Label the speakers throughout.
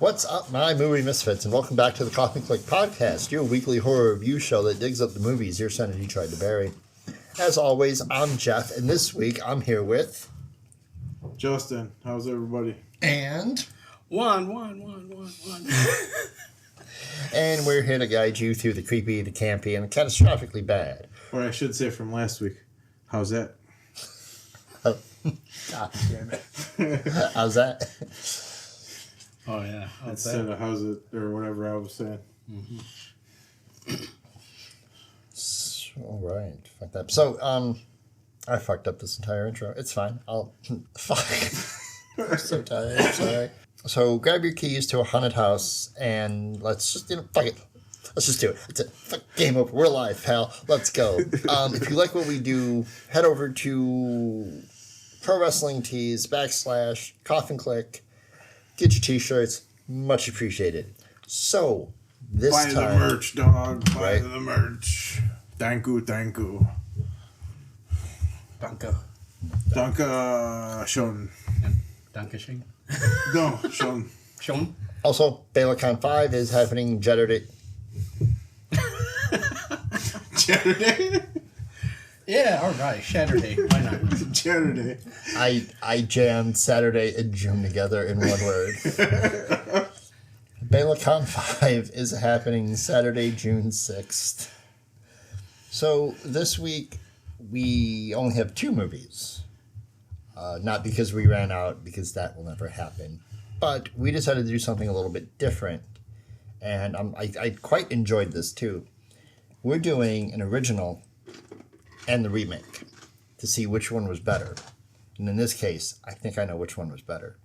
Speaker 1: What's up, my movie misfits, and welcome back to the Koffin Click podcast, your weekly horror review show that digs up the movies your sanity tried to bury. As always, I'm Jeff, and this week I'm here with...
Speaker 2: Justin. How's everybody?
Speaker 1: And...
Speaker 3: One.
Speaker 1: And we're here to guide you through the creepy, the campy, and the catastrophically bad.
Speaker 2: Or I should say from last week. How's that?
Speaker 1: Oh. God damn it. How's that?
Speaker 3: Oh, yeah.
Speaker 2: Instead of how's it, or whatever I was saying.
Speaker 1: Mm-hmm. All right. Fuck that. So, I fucked up this entire intro. It's fine. Fuck. I'm so tired. I'm sorry. So, grab your keys to a haunted house, and let's just, fuck it. Let's just do it. It's a fuck game over. We're live, pal. Let's go. If you like what we do, head over to Pro Wrestling Tees / Koffin Click. Get your t-shirts. Much appreciated. So, this
Speaker 2: Buy
Speaker 1: time...
Speaker 2: the merch, dog. Buy
Speaker 1: right?
Speaker 2: the merch. Thank you.
Speaker 3: Danke.
Speaker 2: Danke, schon.
Speaker 3: Danke schön.
Speaker 2: No, schon.
Speaker 3: Schon?
Speaker 1: Also, Bela 5 is happening Saturday.
Speaker 2: Saturday?
Speaker 3: Yeah, all right. Saturday. Why not?
Speaker 2: Saturday.
Speaker 1: I jammed Saturday and June together in one word. Bela 5 is happening Saturday, June 6th. So this week we only have 2 movies. Not because we ran out, because that will never happen. But we decided to do something a little bit different. And I quite enjoyed this too. We're doing an original and the remake to see which one was better. And in this case, I think I know which one was better.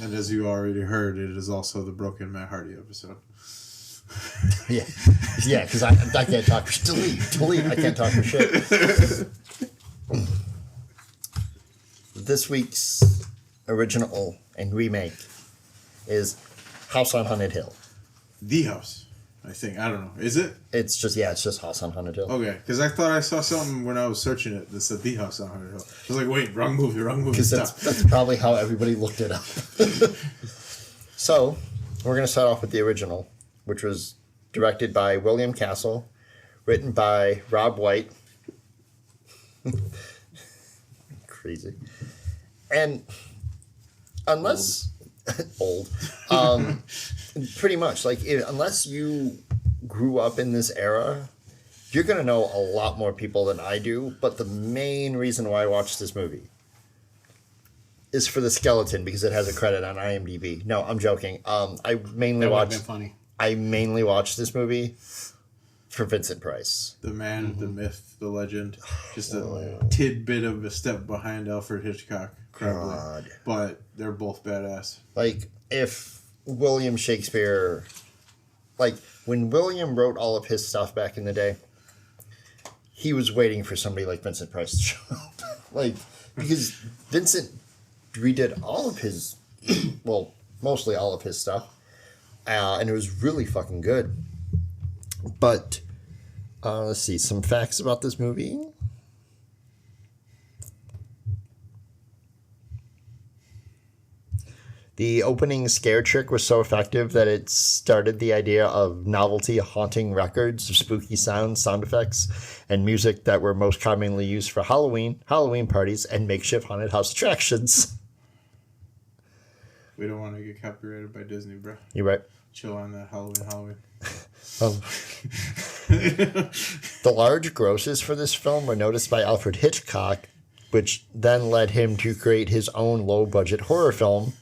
Speaker 2: And as you already heard, it is also the Broken Matt Hardy episode.
Speaker 1: Yeah, because I can't talk for shit. Delete. I can't talk for shit. This week's original and remake is House on Haunted Hill.
Speaker 2: The House, I think. I don't know. Is it?
Speaker 1: It's just House on Haunted Hill.
Speaker 2: Okay, because I thought I saw something when I was searching it that said The House on Haunted Hill. I was like, wait, wrong movie.
Speaker 1: Because that's probably how everybody looked it up. So, we're going to start off with the original, which was directed by William Castle, written by Rob White. Crazy. And unless... old. Pretty much. Unless you grew up in this era, you're going to know a lot more people than I do. But the main reason why I watched this movie is for the skeleton, because it has a credit on IMDb. No, I'm joking. I mainly watched this movie for Vincent Price.
Speaker 2: The man, the myth, the legend. Just a tidbit of a step behind Alfred Hitchcock. God. But they're both badass.
Speaker 1: If William Shakespeare... when William wrote all of his stuff back in the day, he was waiting for somebody like Vincent Price to show up. Because Vincent redid all of his... well, mostly all of his stuff. And it was really fucking good. But, let's see, some facts about this movie. The opening scare trick was so effective that it started the idea of novelty haunting records of spooky sounds, sound effects, and music that were most commonly used for Halloween parties, and makeshift haunted house attractions.
Speaker 2: We don't want to get copyrighted by Disney, bro.
Speaker 1: You're right.
Speaker 2: Chill on that Halloween.
Speaker 1: The large grosses for this film were noticed by Alfred Hitchcock, which then led him to create his own low-budget horror film,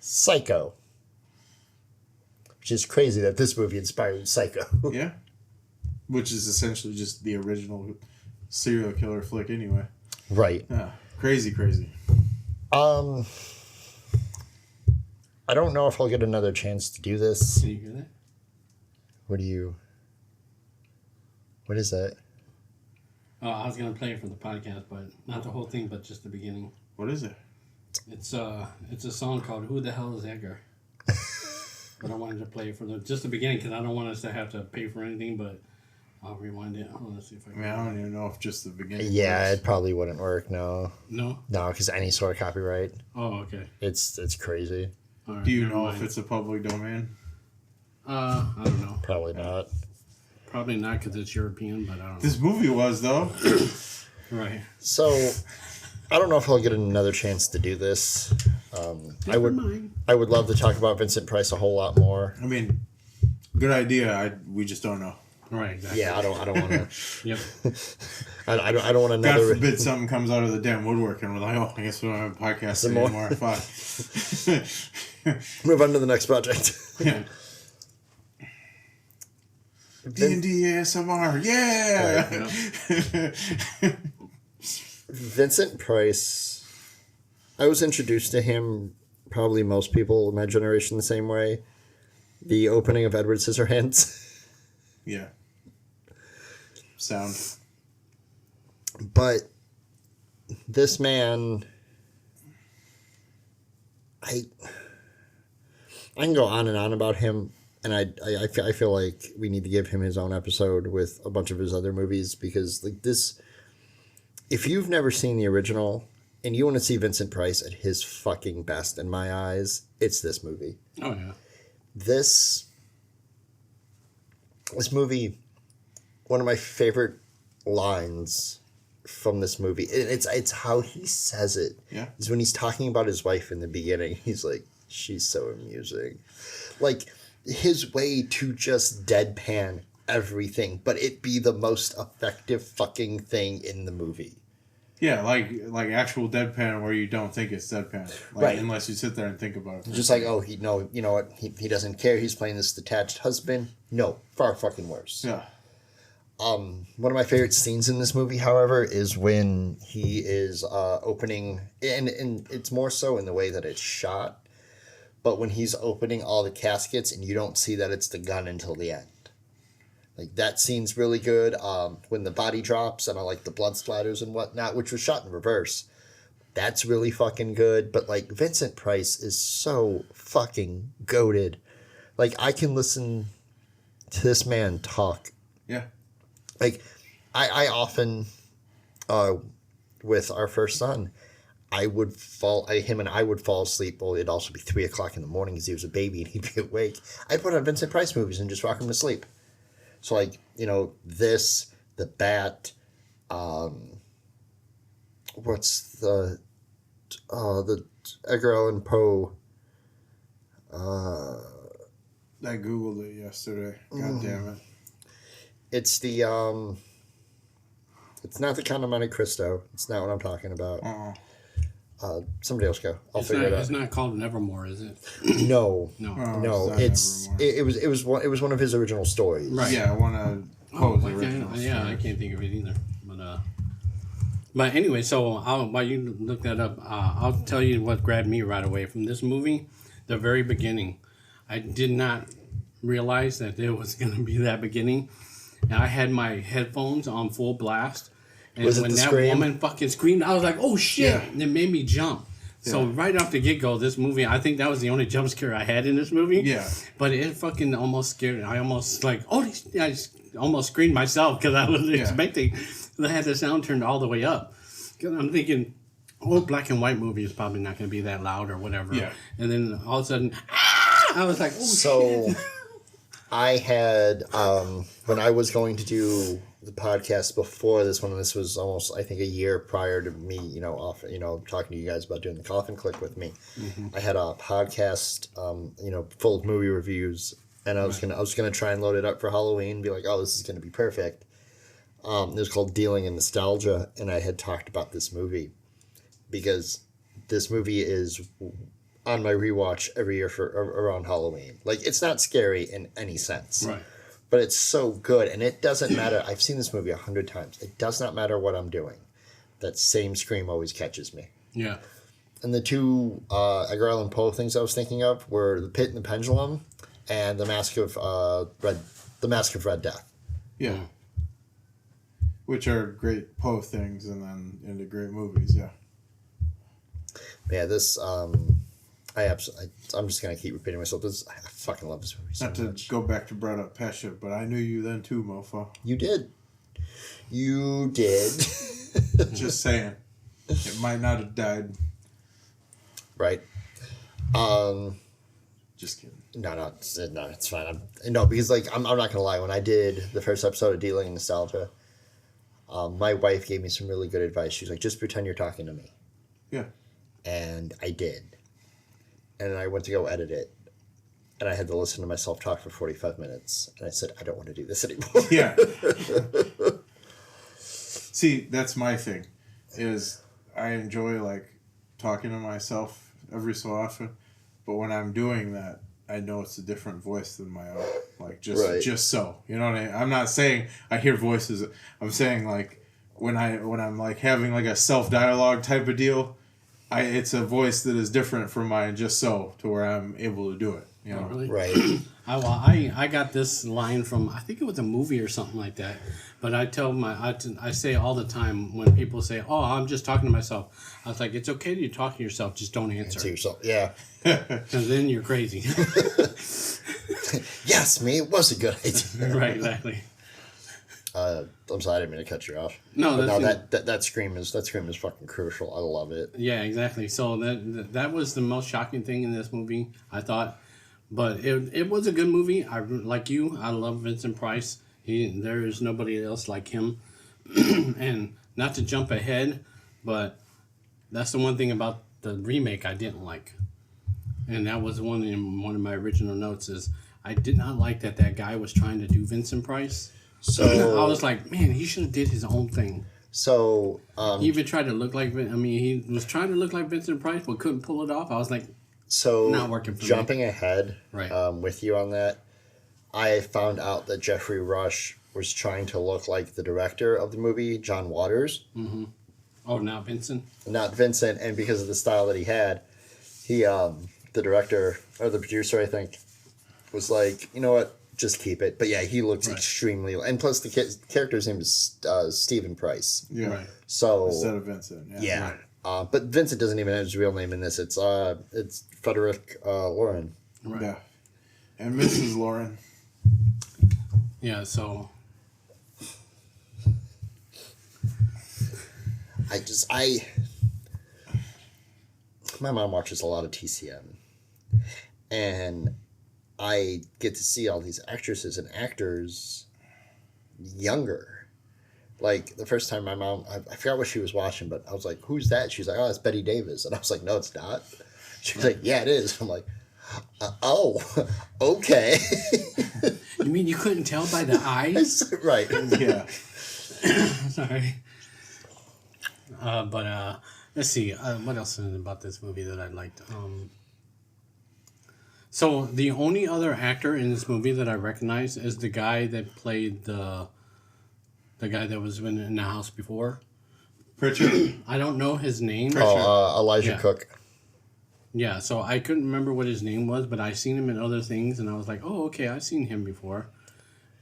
Speaker 1: Psycho. Which is crazy that this movie inspired Psycho.
Speaker 2: Yeah. Which is essentially just the original serial killer flick anyway.
Speaker 1: Right.
Speaker 2: Yeah. Crazy.
Speaker 1: I don't know if I'll get another chance to do this.
Speaker 3: Can you hear that?
Speaker 1: What is that?
Speaker 3: Oh, I was going to play it for the podcast, but not the whole thing, but just the beginning.
Speaker 2: What is it?
Speaker 3: It's a song called Who the Hell is Edgar? But I wanted to play it for just the beginning because I don't want us to have to pay for anything, but I'll rewind it. Hold on, let's see if I can.
Speaker 2: I don't even know if just the beginning.
Speaker 1: Yeah,
Speaker 2: works.
Speaker 1: it probably wouldn't work, no.
Speaker 3: No?
Speaker 1: No, because any sort of copyright.
Speaker 3: Oh, okay.
Speaker 1: It's crazy.
Speaker 3: Right,
Speaker 2: Do you
Speaker 3: never
Speaker 2: know
Speaker 3: mind.
Speaker 2: if it's a public domain?
Speaker 3: I don't know.
Speaker 1: Probably not.
Speaker 3: Probably not because it's European, but I don't know.
Speaker 2: This movie was, though.
Speaker 3: Right.
Speaker 1: So, I don't know if I'll get another chance to do this. I would love to talk about Vincent Price a whole lot more.
Speaker 2: I mean, good idea. We just don't know.
Speaker 3: Right. Exactly.
Speaker 1: Yeah, I don't want to.
Speaker 3: Yep.
Speaker 1: I don't want
Speaker 2: God
Speaker 1: another.
Speaker 2: forbid something comes out of the damn woodwork and we're like, oh, I guess we don't have a podcast
Speaker 1: Some more.
Speaker 2: anymore. Fuck.
Speaker 1: Move on to the next project.
Speaker 2: Yeah. D&D ASMR, yeah!
Speaker 3: Yep.
Speaker 1: Vincent Price. I was introduced to him, probably most people in my generation the same way. The opening of Edward Scissorhands.
Speaker 2: Yeah. Sound.
Speaker 1: But this man, I can go on and on about him, and I feel like we need to give him his own episode with a bunch of his other movies, because like this, if you've never seen the original and you want to see Vincent Price at his fucking best, in my eyes, it's this movie.
Speaker 3: Oh yeah.
Speaker 1: This movie, one of my favorite lines from this movie, it's how he says it.
Speaker 2: Yeah.
Speaker 1: Is when he's talking about his wife in the beginning. He's like, she's so amusing. Like, his way to just deadpan everything, but it be the most effective fucking thing in the movie.
Speaker 2: Yeah, like actual deadpan where you don't think it's deadpan. Like,
Speaker 1: Right.
Speaker 2: Unless you sit there and think about it.
Speaker 1: Just like, oh, you know what, he doesn't care, he's playing this detached husband. No, far fucking worse.
Speaker 2: Yeah.
Speaker 1: One of my favorite scenes in this movie, however, is when he is opening, and it's more so in the way that it's shot, but when he's opening all the caskets and you don't see that it's the gun until the end. Like, that scene's really good. When the body drops and all, like, the blood splatters and whatnot, which was shot in reverse. That's really fucking good. But, like, Vincent Price is so fucking goated. Like, I can listen to this man talk.
Speaker 2: Yeah.
Speaker 1: Like, I often, with our first son, I would fall asleep. Well, it'd also be 3 o'clock in the morning because he was a baby and he'd be awake. I'd put on Vincent Price movies and just rock him to sleep. So, like, you know, this, The Bat, what's the Edgar Allan Poe,
Speaker 2: I Googled it yesterday. God damn it.
Speaker 1: it's the, it's not the Count of Monte Cristo. It's not what I'm talking about. Somebody else go. I'll figure it out.
Speaker 3: It's not called Nevermore, is it?
Speaker 1: No.
Speaker 3: No.
Speaker 1: No,
Speaker 2: it's not Nevermore.
Speaker 1: it was one of his original stories.
Speaker 3: Right.
Speaker 2: Yeah, I want to pose the original.
Speaker 3: I can't think of it either. But anyway, so while you look that up, I'll tell you what grabbed me right away from this movie. The very beginning, I did not realize that it was going to be that beginning, and I had my headphones on full blast. And
Speaker 1: Was it
Speaker 3: when
Speaker 1: the
Speaker 3: that
Speaker 1: scream?
Speaker 3: woman fucking screamed, I was like, "Oh shit!"
Speaker 2: Yeah.
Speaker 3: And it made me jump. So right off the get-go, this movie, I think that was the only jump scare I had in this movie.
Speaker 2: Yeah.
Speaker 3: But it fucking almost scared me. I almost I just almost screamed myself because I was expecting. I had the sound turned all the way up. Because I'm thinking, black and white movie is probably not going to be that loud or whatever.
Speaker 2: Yeah.
Speaker 3: And then all of a sudden, I was like,
Speaker 1: So
Speaker 3: shit.
Speaker 1: I had, when I was going to do the podcast before this one, this was almost, I think, a year prior to me, talking to you guys about doing the Koffin Click with me. Mm-hmm. I had a podcast, full of movie reviews, and I was gonna try and load it up for Halloween, and be like, oh, this is gonna be perfect. It was called Dealing in Nostalgia, and I had talked about this movie because this movie is on my rewatch every year for around Halloween. Like, it's not scary in any sense.
Speaker 3: Right.
Speaker 1: But it's so good, and it doesn't matter. I've seen this movie 100 times. It does not matter what I'm doing. That same scream always catches me.
Speaker 3: Yeah.
Speaker 1: And the two Edgar Allan Poe things I was thinking of were The Pit and the Pendulum and The Mask of Red Death.
Speaker 2: Yeah. Which are great Poe things and then into great movies, yeah.
Speaker 1: Yeah, this I'm just gonna keep repeating myself. I fucking love this movie so
Speaker 2: Not to
Speaker 1: much.
Speaker 2: go back to brought up past shit, but I knew you then too, mofo.
Speaker 1: You did.
Speaker 2: Just saying. It might not have died.
Speaker 1: Right.
Speaker 2: Just kidding.
Speaker 1: No, it's fine. No, because like I'm not gonna lie. When I did the first episode of Dealing in Nostalgia, my wife gave me some really good advice. She's like, just pretend you're talking to me.
Speaker 2: Yeah.
Speaker 1: And I did. And I went to go edit it. And I had to listen to myself talk for 45 minutes. And I said, I don't want to do this anymore.
Speaker 2: Yeah. See, that's my thing. Is I enjoy like talking to myself every so often. But when I'm doing that, I know it's a different voice than my own. Like, just so. You know what I mean? I'm not saying I hear voices. I'm saying, like, when I'm, like, having, like, a self-dialogue type of deal, it's a voice that is different from mine just so to where I'm able to do it. You know?
Speaker 3: Oh, really?
Speaker 1: Right.
Speaker 3: I got this line from, I think it was a movie or something like that. But I say all the time when people say, "Oh, I'm just talking to myself." I was like, "It's okay to talk to yourself, just don't answer."
Speaker 1: To yourself, yeah.
Speaker 3: Because then you're crazy.
Speaker 1: Yes, me. It was a good idea.
Speaker 3: Right, exactly.
Speaker 1: I'm sorry, I didn't mean to cut you off.
Speaker 3: No,
Speaker 1: that scream is fucking crucial. I love it.
Speaker 3: Yeah, exactly. So that was the most shocking thing in this movie, I thought. But it was a good movie. I love Vincent Price. There is nobody else like him. And not to jump ahead, but that's the one thing about the remake I didn't like. And that was one of my original notes is I did not like that guy was trying to do Vincent Price.
Speaker 1: So
Speaker 3: I was like, man, he should have did his own thing.
Speaker 1: So
Speaker 3: he even tried to look like he was trying to look like Vincent Price, but couldn't pull it off. I was like, not working for
Speaker 1: jumping
Speaker 3: me.
Speaker 1: ahead,
Speaker 3: Right.
Speaker 1: With you on that, I found out that Jeffrey Rush was trying to look like the director of the movie, John Waters.
Speaker 3: Mm-hmm. Oh, not Vincent?
Speaker 1: Not Vincent, and because of the style that he had, the director, or the producer, I think, was like, you know what, just keep it. But yeah, he looks extremely... And plus, the character's name is Stephen Price.
Speaker 2: Yeah.
Speaker 3: Right.
Speaker 1: So...
Speaker 2: Instead of Vincent, yeah.
Speaker 1: Yeah. Right. But Vincent doesn't even have his real name in this. It's Frederick Lauren.
Speaker 3: Right.
Speaker 2: Yeah. And Mrs. Lauren.
Speaker 3: Yeah, so...
Speaker 1: My mom watches a lot of TCM. And I get to see all these actresses and actors younger. Like, the first time my mom, I forgot what she was watching, but I was like, who's that? She's like, oh, it's Betty Davis. And I was like, no, it's not. She was like, yeah, it is. I'm like, oh, okay.
Speaker 3: You mean you couldn't tell by the eyes?
Speaker 1: Right.
Speaker 2: Yeah.
Speaker 3: Sorry. But let's see. What else is about this movie that I liked? So the only other actor in this movie that I recognize is the guy that played the guy that was in the house before.
Speaker 2: Pritchard.
Speaker 3: I don't know his name.
Speaker 1: Elijah Cook.
Speaker 3: Yeah, so I couldn't remember what his name was, but I seen him in other things, and I was like, oh, okay, I've seen him before.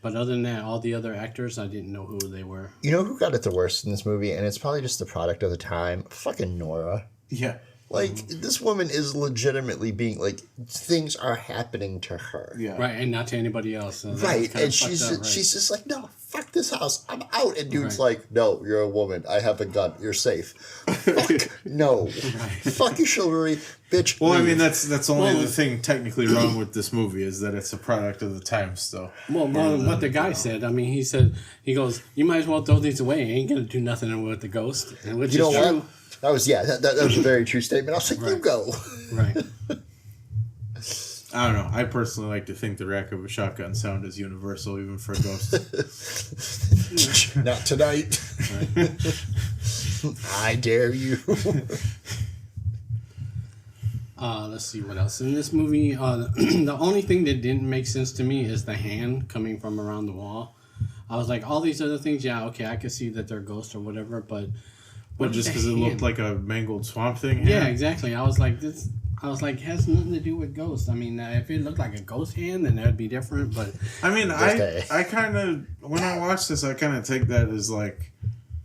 Speaker 3: But other than that, all the other actors, I didn't know who they were.
Speaker 1: You know who got it the worst in this movie? And it's probably just the product of the time. Fucking Nora.
Speaker 2: Yeah.
Speaker 1: Like, this woman is legitimately being, like, things are happening to her.
Speaker 2: Yeah.
Speaker 3: Right, and not to anybody else. So
Speaker 1: Right, and she's just like, no, fuck this house. I'm out. And dude's like, no, you're a woman. I have a gun. You're safe. Fuck no. Fuck your chivalry, bitch.
Speaker 2: Well,
Speaker 1: leave.
Speaker 2: I mean, that's only the thing technically wrong with this movie is that it's a product of the time still.
Speaker 3: Well, what the guy said, I mean, he goes, you might as well throw these away. You ain't going to do nothing with the ghost. And which
Speaker 1: You know
Speaker 3: is
Speaker 1: what?
Speaker 3: true.
Speaker 1: That was, that was a very true statement. I was like, you go.
Speaker 3: Right.
Speaker 2: I don't know. I personally like to think the rack of a shotgun sound is universal, even for ghosts.
Speaker 1: Not tonight. I dare you.
Speaker 3: Let's see what else. In this movie, the only thing that didn't make sense to me is the hand coming from around the wall. I was like, all these other things, yeah, okay, I can see that they're ghosts or whatever, but...
Speaker 2: But just because it looked like a mangled swamp thing?
Speaker 3: Yeah, exactly. I was like, it has nothing to do with ghosts. I mean, if it looked like a ghost hand, then that'd be different, but...
Speaker 2: I mean, I kind of... When I watch this, I kind of take that as, like,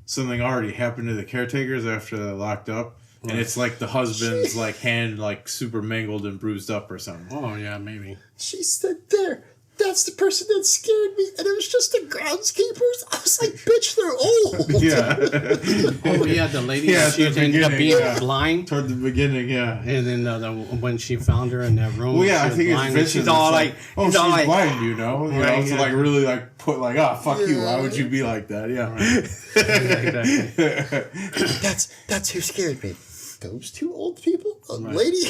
Speaker 2: something already happened to the caretakers after they're locked up. Right. And it's like the husband's, like, hand, like, super mangled and bruised up or something.
Speaker 3: Oh, yeah, maybe.
Speaker 1: She stood there that's the person that scared me, and it was just the groundskeepers. I was like, bitch, they're old.
Speaker 2: Yeah.
Speaker 3: Oh yeah, the lady.
Speaker 2: Yeah,
Speaker 3: She
Speaker 2: at the
Speaker 3: ended up being
Speaker 2: beginning,
Speaker 3: blind.
Speaker 2: Toward the beginning, yeah.
Speaker 3: And then when she found her in that room,
Speaker 2: Well, yeah,
Speaker 3: she
Speaker 2: I
Speaker 3: was
Speaker 2: think
Speaker 3: blind,
Speaker 2: it's
Speaker 3: and
Speaker 2: Vincent.
Speaker 3: she's all
Speaker 2: it's
Speaker 3: like,
Speaker 2: oh, she's blind, you know? You
Speaker 3: Right,
Speaker 2: know, to
Speaker 3: yeah.
Speaker 2: like really like put like, oh, fuck you. Why
Speaker 1: Yeah.
Speaker 2: would you be like that? Yeah.
Speaker 3: Exactly.
Speaker 1: That's who scared me. Those two old people,
Speaker 3: Right.
Speaker 1: lady.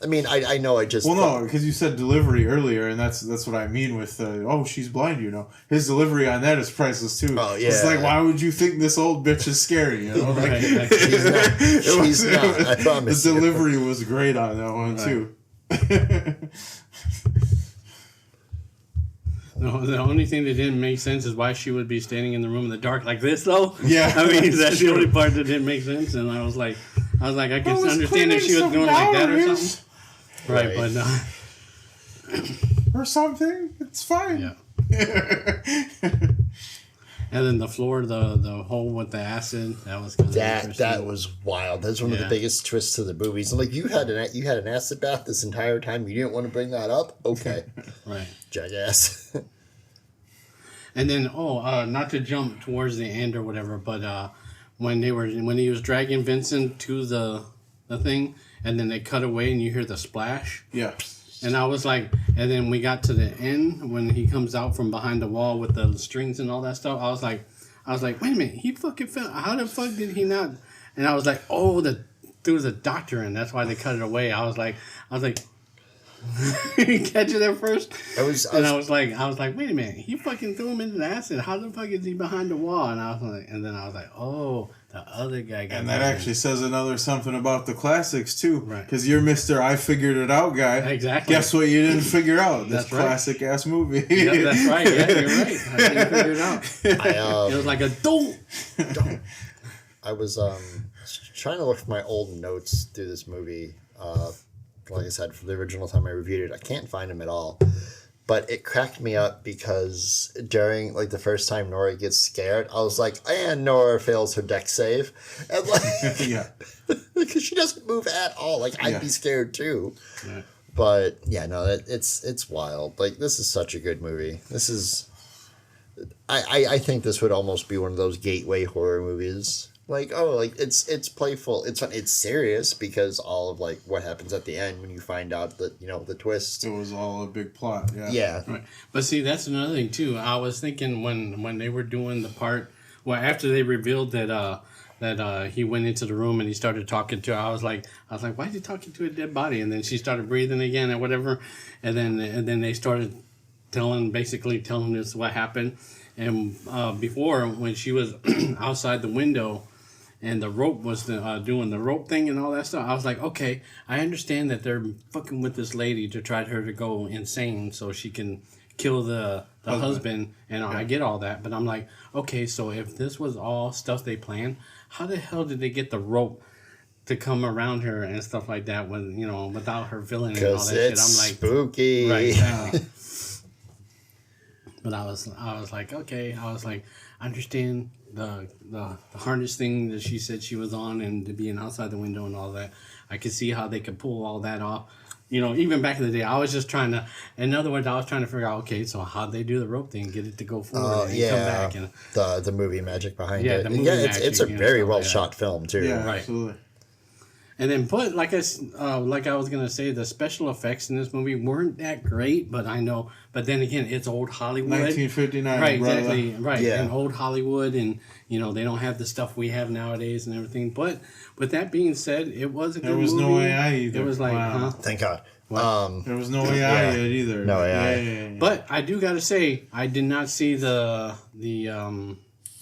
Speaker 1: I mean, I know. I just
Speaker 2: Well, no, because you said delivery earlier, and that's what I mean with oh, she's blind. You know, his delivery on that is priceless too.
Speaker 1: Oh,
Speaker 2: It's
Speaker 1: yeah.
Speaker 2: like, why would you think this old bitch is scary? You know, like,
Speaker 3: Right,
Speaker 1: She's not. She's not. I promise.
Speaker 2: the
Speaker 1: you.
Speaker 2: delivery was great on that one too.
Speaker 3: No, the only thing that didn't make sense is why she would be standing in the room in the dark like this, though.
Speaker 2: Yeah,
Speaker 3: I mean that's the
Speaker 2: true.
Speaker 3: only part that didn't make sense, and I was like, I could
Speaker 2: I was
Speaker 3: understand if she was
Speaker 2: cleaning
Speaker 3: doing like that or
Speaker 2: some
Speaker 3: something, right?
Speaker 1: Right.
Speaker 3: But no,
Speaker 2: or something. It's fine.
Speaker 3: yeah. And then the floor, the hole with the acid, that was kind of interesting.
Speaker 1: That was wild. That's one of the
Speaker 3: Yeah.
Speaker 1: biggest twists to the movies. And like you had an acid bath this entire time. You didn't want to bring that up. Okay,
Speaker 3: Right.
Speaker 1: jackass.
Speaker 3: And then, not to jump towards the end or whatever, but when he was dragging Vincent to the thing, and then they cut away, and you hear the splash,
Speaker 2: Yeah.
Speaker 3: and I was like, and then we got to the end when he comes out from behind the wall with the strings and all that stuff. I was like, wait a minute, he fucking fell. How the fuck did he not? And I was like, oh, there was a doctor, and that's why they cut it away. I was like. Catch it at first. I was like, wait a minute, he fucking threw him into the acid. How the fuck is he behind the wall? And then I was like, oh, the other guy got.
Speaker 2: And that actually says another something about the classics too,
Speaker 3: Right.
Speaker 2: because you're Mr. I figured it out guy.
Speaker 3: Exactly.
Speaker 2: Guess what? You didn't figure out this
Speaker 3: That's right.
Speaker 2: classic ass movie.
Speaker 3: Yeah, that's right. Yeah, you're right. I didn't figure it out. It was like a don't.
Speaker 1: I was trying to look for my old notes through this movie. Like I said, for the original time I reviewed it, I can't find them at all. But it cracked me up because during like the first time Nora gets scared, I was like, and Nora fails her deck save, and like,
Speaker 2: Yeah.
Speaker 1: because she doesn't move at all. Like I'd be scared too.
Speaker 3: Yeah.
Speaker 1: But yeah, no, it's wild. Like this is such a good movie. This is, I think this would almost be one of those gateway horror movies. Like, oh, like it's playful, it's fun, it's serious because all of like what happens at the end when you find out that the twist.
Speaker 2: It was all a big plot. Yeah.
Speaker 1: Yeah.
Speaker 3: Right. But see, that's another thing too. I was thinking when they were doing the part, well, after they revealed that he went into the room and he started talking to her, I was like, why is he talking to a dead body? And then she started breathing again or whatever, and then they started basically telling us what happened. And before, when she was outside the window and the rope was doing the rope thing and all that stuff, I was like, okay, I understand that they're fucking with this lady to try her to go insane so she can kill the husband, and I get all that. But I'm like, okay, so if this was all stuff they planned, how the hell did they get the rope to come around her and stuff like that when, without her villain and all that shit? I'm like,
Speaker 1: spooky.
Speaker 3: right. Yeah. But I was like, okay. I was like, I understand the harness thing that she said she was on and to being outside the window and all that. I could see how they could pull all that off. Even back in the day, I was just trying to. In other words, I was trying to figure out, okay, so how'd they do the rope thing, get it to go forward and come back, and
Speaker 1: the movie magic behind
Speaker 3: Yeah,
Speaker 1: it.
Speaker 3: the movie
Speaker 1: It's a
Speaker 3: magic,
Speaker 1: very
Speaker 3: stuff
Speaker 1: well
Speaker 3: like that.
Speaker 1: shot film too.
Speaker 2: Yeah,
Speaker 3: Right.
Speaker 2: absolutely.
Speaker 3: And then like I was gonna say, the special effects in this movie weren't that great, but then again, it's old Hollywood.
Speaker 2: 1959,
Speaker 3: right?
Speaker 2: brother.
Speaker 3: Exactly, right.
Speaker 1: Yeah.
Speaker 3: And old Hollywood, and they don't have the stuff we have nowadays and everything. But with that being said, it was a good movie.
Speaker 2: There was no AI either.
Speaker 3: It was like,
Speaker 2: Wow.
Speaker 3: huh?
Speaker 1: Thank God.
Speaker 2: There was no AI yet either.
Speaker 1: No AI.
Speaker 2: Yeah.
Speaker 3: But I do gotta say, I did not see the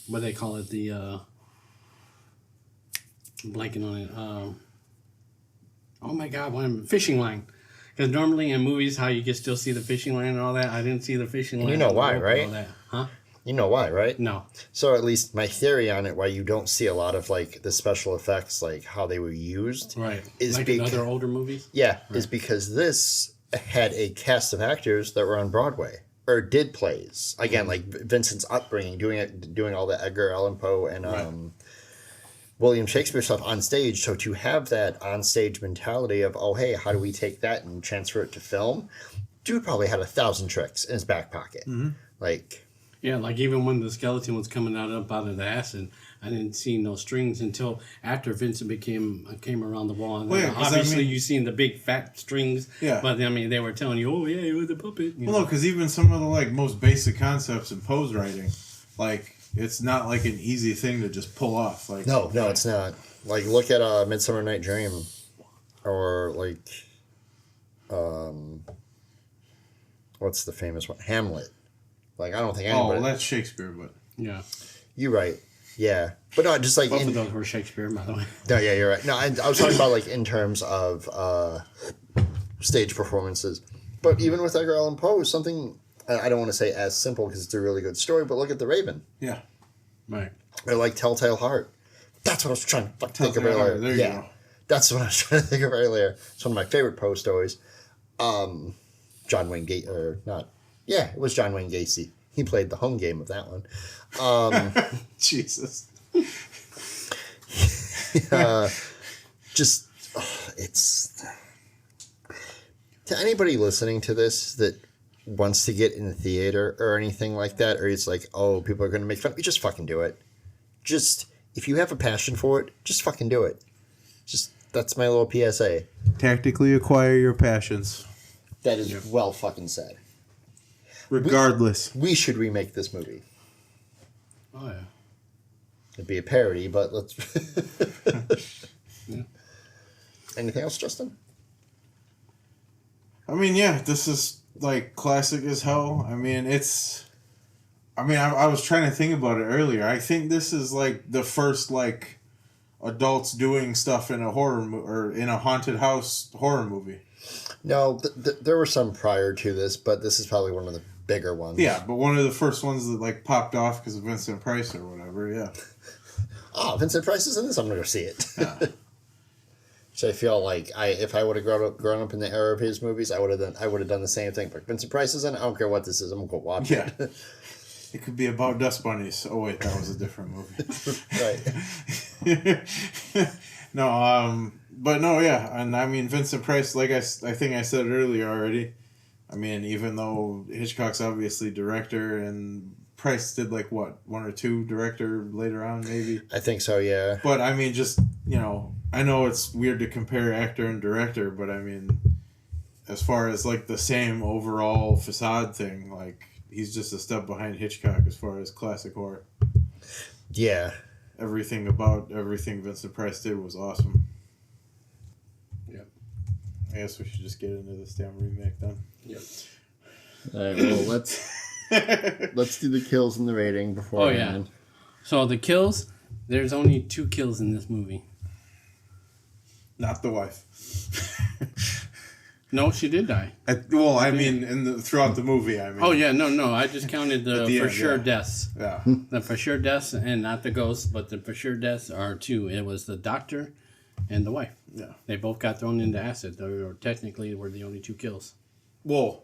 Speaker 3: what they call it, the blanking on it. Oh my God, fishing line. Because normally in movies, how you can still see the fishing line and all that, I didn't see the fishing line.
Speaker 1: You know
Speaker 3: and the
Speaker 1: why,
Speaker 3: rope and
Speaker 1: right?
Speaker 3: all that. Huh?
Speaker 1: You know why, right?
Speaker 3: No.
Speaker 1: So at least my theory on it, why you don't see a lot of like the special effects, like how they were used,
Speaker 3: Right.
Speaker 1: is
Speaker 3: Like in other older movies?
Speaker 1: is because this had a cast of actors that were on Broadway or did plays. Again, like Vincent's upbringing, doing all the Edgar Allan Poe and William Shakespeare stuff on stage. So to have that on stage mentality of, oh hey, how do we take that and transfer it to film? dude probably had 1,000 tricks in his back pocket. Like,
Speaker 3: Yeah, like even when the skeleton was coming out of the acid, I didn't see no strings until after Vincent came around the wall. And
Speaker 2: Well, yeah,
Speaker 3: then
Speaker 2: 'cause
Speaker 3: obviously you seen the big fat strings.
Speaker 2: Yeah.
Speaker 3: But I mean, they were telling you, oh yeah, it was a puppet. You
Speaker 2: Well,
Speaker 3: know?
Speaker 2: no, because even some of the like most basic concepts in pose writing, like it's not like an easy thing to just pull off. Like
Speaker 1: no, it's not. Like, look at Midsummer Night Dream, or like, what's the famous one? Hamlet. Like, I don't think anybody.
Speaker 2: Oh, that's Shakespeare, but
Speaker 3: Yeah.
Speaker 1: You're right. Yeah, but no, just like
Speaker 3: Both of those were Shakespeare, by the way.
Speaker 1: No, yeah, you're right. No, I was talking about like in terms of stage performances. But even with Edgar Allan Poe, something I don't want to say as simple because it's a really good story. But look at The Raven.
Speaker 2: yeah.
Speaker 3: Right.
Speaker 1: Or like Telltale Heart. That's what I was trying to think of
Speaker 2: Telltale Heart,
Speaker 1: earlier.
Speaker 2: there you go.
Speaker 1: That's what I was trying to think of earlier. It's one of my favorite Poe stories. John Wayne Gacy, or not? Yeah, it was John Wayne Gacy. He played the home game of that one.
Speaker 2: Jesus.
Speaker 1: It's to anybody listening to this that wants to get in the theater or anything like that, or it's like, oh, people are going to make fun of me, just fucking do it. Just, if you have a passion for it, just fucking do it. Just, that's my little PSA.
Speaker 2: Tactically acquire your passions.
Speaker 1: That is well fucking said.
Speaker 2: Regardless.
Speaker 1: We should remake this movie.
Speaker 3: Oh yeah.
Speaker 1: It'd be a parody, but let's...
Speaker 3: Yeah.
Speaker 1: Anything else, Justin?
Speaker 2: I mean, yeah, this is like classic as hell. I mean, I was trying to think about it earlier. I think this is like the first like adults doing stuff in a horror or in a haunted house horror movie.
Speaker 1: No, there were some prior to this, but this is probably one of the bigger ones.
Speaker 2: Yeah, but one of the first ones that like popped off because of Vincent Price or whatever. Yeah.
Speaker 1: Oh, Vincent Price is in this. I'm gonna go see it.
Speaker 2: Yeah.
Speaker 1: So I feel like if I would have grown up in the era of his movies, I would have done the same thing. But Vincent Price is in. I don't care what this is. I'm gonna go watch
Speaker 2: Yeah.
Speaker 1: it.
Speaker 2: It could be about dust bunnies. Oh wait, that was a different movie.
Speaker 1: Right.
Speaker 2: But no, yeah, and I mean Vincent Price, like I think I said earlier already. I mean, even though Hitchcock's obviously director, and Price did like what, one or two director later on maybe.
Speaker 1: I think so. Yeah.
Speaker 2: But I mean, just I know it's weird to compare actor and director, but I mean, as far as like the same overall facade thing, like he's just a step behind Hitchcock as far as classic horror.
Speaker 1: Yeah.
Speaker 2: Everything Vincent Price did was awesome.
Speaker 3: Yep.
Speaker 2: I guess we should just get into this damn remake then.
Speaker 3: Yep.
Speaker 1: All right. Well, let's do the kills and the rating before.
Speaker 3: Oh yeah. So the kills, there's only 2 kills in this movie.
Speaker 2: Not the wife.
Speaker 3: No, she did die.
Speaker 2: I mean, throughout the movie, I mean.
Speaker 3: Oh yeah, no. I just counted the for
Speaker 2: end,
Speaker 3: sure
Speaker 2: yeah.
Speaker 3: deaths.
Speaker 2: Yeah.
Speaker 3: The for sure deaths, and not the ghosts, but the for sure deaths are 2. It was the doctor and the wife.
Speaker 2: Yeah.
Speaker 3: They both got thrown into acid. They were technically the only 2 kills.
Speaker 2: Well,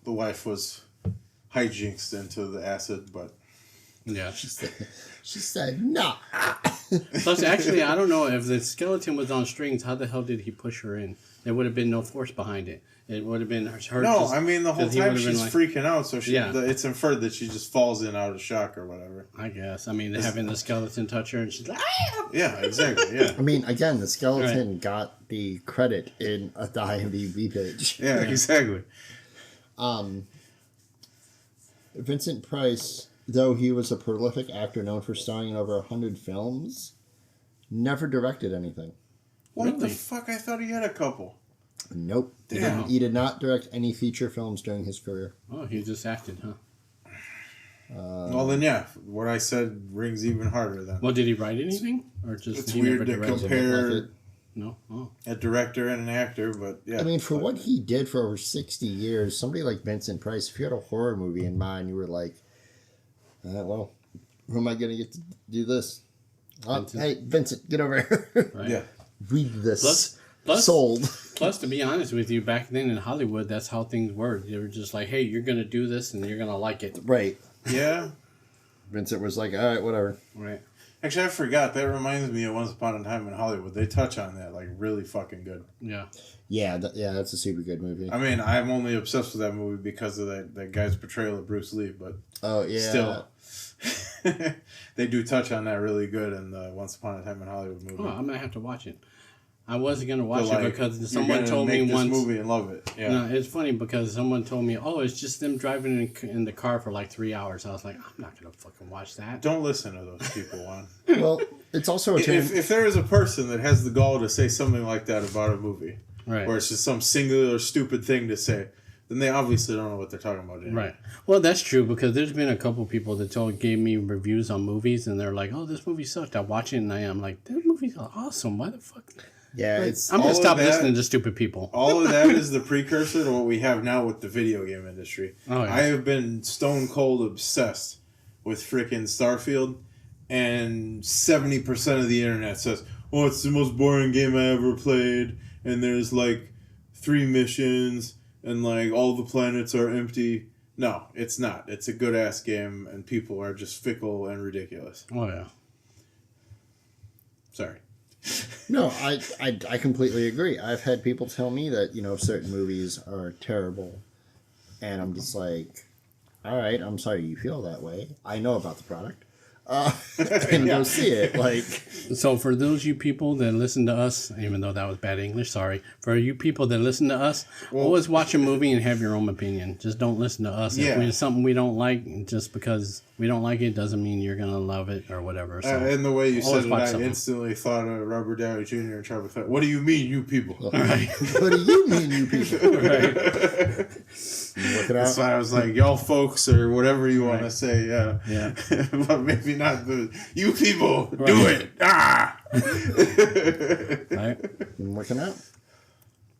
Speaker 2: the wife was hijinxed into the acid, but.
Speaker 3: Yeah.
Speaker 1: She said no.
Speaker 3: Plus, actually, I don't know if the skeleton was on strings. How the hell did he push her in? There would have been no force behind it. It would have been her.
Speaker 2: No, I mean the whole time she's
Speaker 3: like,
Speaker 2: freaking out, so
Speaker 3: Yeah.
Speaker 2: It's inferred that she just falls in out of shock or whatever.
Speaker 3: I guess. I mean, having the skeleton touch her and she's like, "Ah!"
Speaker 2: Yeah, exactly. Yeah.
Speaker 1: I mean, again, the skeleton got the credit in the IMDb page.
Speaker 2: Yeah, exactly.
Speaker 1: Vincent Price, though he was a prolific actor known for starring in over 100 films, never directed anything.
Speaker 2: What the
Speaker 3: Really?
Speaker 2: fuck? I thought he had a couple.
Speaker 1: Nope.
Speaker 2: Damn.
Speaker 1: He did not direct any feature films during his career.
Speaker 3: Oh, he just acted, huh?
Speaker 2: Well, then, yeah, what I said rings even harder then.
Speaker 3: Well, did he write anything? Or just
Speaker 2: It's
Speaker 3: he
Speaker 2: weird
Speaker 3: never
Speaker 2: to
Speaker 3: directed?
Speaker 2: compare
Speaker 3: No? Oh.
Speaker 2: a director and an actor, but yeah.
Speaker 1: I mean, for what he did for over 60 years, somebody like Vincent Price, if you had a horror movie in mind, you were like, well, who am I going to get to do this?
Speaker 3: Vincent.
Speaker 1: Hey, Vincent, get over here.
Speaker 3: Right.
Speaker 2: Yeah.
Speaker 1: Read this.
Speaker 3: Plus,
Speaker 1: Sold.
Speaker 3: Plus, to be honest with you, back then in Hollywood, that's how things were. They were just like, hey, you're going to do this and you're going to like it.
Speaker 1: Right.
Speaker 2: Yeah.
Speaker 1: Vincent was like, all right, whatever.
Speaker 3: Right.
Speaker 2: Actually, I forgot. That reminds me of Once Upon a Time in Hollywood. They touch on that like really fucking good.
Speaker 3: Yeah.
Speaker 1: Yeah, that's a super good movie.
Speaker 2: I mean, I'm only obsessed with that movie because of that guy's portrayal of Bruce Lee, but
Speaker 1: Oh yeah.
Speaker 2: still, they do touch on that really good in the Once Upon a Time in Hollywood movie.
Speaker 3: Oh, I'm gonna have to watch it. I wasn't gonna watch
Speaker 2: But,
Speaker 3: it
Speaker 2: like,
Speaker 3: because
Speaker 2: you're
Speaker 3: someone
Speaker 2: gonna
Speaker 3: told me
Speaker 2: make this
Speaker 3: once.
Speaker 2: movie and love it. Yeah.
Speaker 3: No, it's funny because someone told me, "Oh, it's just them driving in the car for like 3 hours." I was like, "I'm not gonna fucking watch that."
Speaker 2: Don't listen to those people, Juan.
Speaker 1: Well, it's also a term.
Speaker 2: If there is a person that has the gall to say something like that about a movie,
Speaker 3: Right.
Speaker 2: or it's just some singular stupid thing to say, then they obviously don't know what they're talking about. Anyway.
Speaker 3: Right. Well, that's true because there's been a couple people that gave me reviews on movies and they're like, "Oh, this movie sucked." I watch it and I'm like, "That movie's awesome. Why the fuck?"
Speaker 1: Yeah,
Speaker 3: Like,
Speaker 1: it's
Speaker 3: I'm gonna
Speaker 2: all of
Speaker 3: stop
Speaker 2: that-
Speaker 3: listening to stupid people.
Speaker 2: All of that is the precursor to what we have now with the video game industry.
Speaker 3: Oh, yeah.
Speaker 2: I have been stone cold obsessed with freaking Starfield, and 70% of the internet says, "Oh, it's the most boring game I ever played, and there's like 3 missions, and like all the planets are empty." No, it's not. It's a good ass game, and people are just fickle and ridiculous.
Speaker 3: Oh yeah.
Speaker 2: Sorry.
Speaker 1: No, I completely agree. I've had people tell me that, certain movies are terrible. And I'm just like, all right, I'm sorry you feel that way. I know about the product. And go see it. Like,
Speaker 3: So for those you people that listen to us, even though that was bad English, sorry. For you people that listen to us, always watch a movie and have your own opinion. Just don't listen to us.
Speaker 2: Yeah.
Speaker 3: If it's something we don't like, just because we don't like it doesn't mean you're gonna love it or whatever. So
Speaker 2: And the way you
Speaker 3: always
Speaker 2: said it,
Speaker 3: watch
Speaker 2: I
Speaker 3: something.
Speaker 2: instantly thought of Robert Downey Jr. and Trevor Fett. What do you mean, you people?
Speaker 3: right.
Speaker 1: what do you mean, you people?
Speaker 3: right.
Speaker 1: Look it
Speaker 2: That's
Speaker 1: out.
Speaker 2: why I was like, y'all folks, or whatever you want to say, yeah.
Speaker 3: Yeah.
Speaker 2: But maybe not the, you people, do it. Ah!
Speaker 3: Right.
Speaker 1: Been working out?